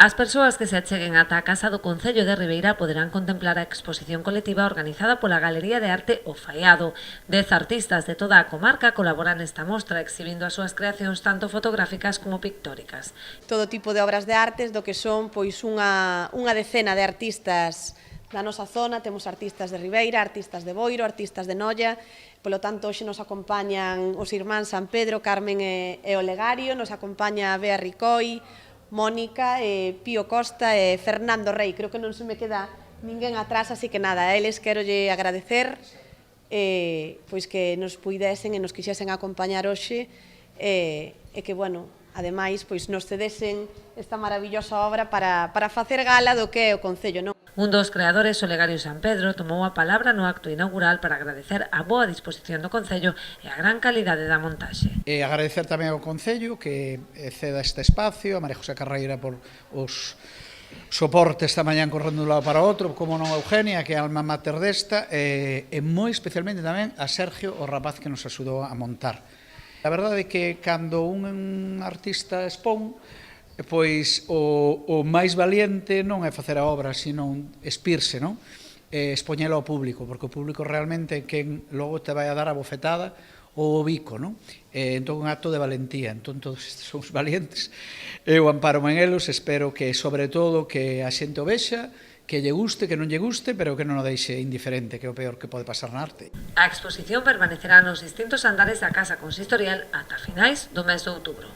As persoas que se acheguen ata a Casa do Concello de Ribeira poderán contemplar a exposición colectiva organizada pola Galería de Arte O Faiado. 10 artistas de toda a comarca colaboran nesta mostra exhibindo as súas creacións tanto fotográficas como pictóricas. Todo tipo de obras de artes do que son pois unha decena de artistas da nosa zona. Temos artistas de Ribeira, artistas de Boiro, artistas de Noia. Polo tanto, hoxe nos acompañan os irmáns San Pedro, Carmen e Olegario, nos acompaña Bea Ricoi, Mónica, Pío Costa e Fernando Rei. Creo que non se me queda ninguén atrás, así que nada, a eles querolle agradecer pois que nos puidesen e nos quixesen acompañar hoxe e que, bueno, ademais, pois nos cedesen esta maravillosa obra para facer gala do que é o Concello, non? Un dos creadores, Olegario San Pedro, tomou a palabra no acto inaugural para agradecer a boa disposición do Concello e a gran calidade da montaxe. E agradecer tamén ao Concello que ceda este espacio, a María José Carreira por os soportes esta mañán correndo de un lado para outro, como non a Eugenia, que é a alma mater desta, e moi especialmente tamén a Sergio, o rapaz que nos axudou a montar. A verdade é que cando un artista expón, pois o máis valiente non é facer a obra, sino expirse, non? Expoñelo ao público, porque o público realmente é quen logo te vai a dar a bofetada ou o bico, non? Entón, un acto de valentía. Entón, todos estes son os valientes. Eu amparo en elos, espero que, sobre todo, que a xente o vexa, que lle guste, que non lle guste, pero que non o deixe indiferente, que é o peor que pode pasar na arte. A exposición permanecerá nos distintos andares da Casa Consistorial ata finais do mes de outubro.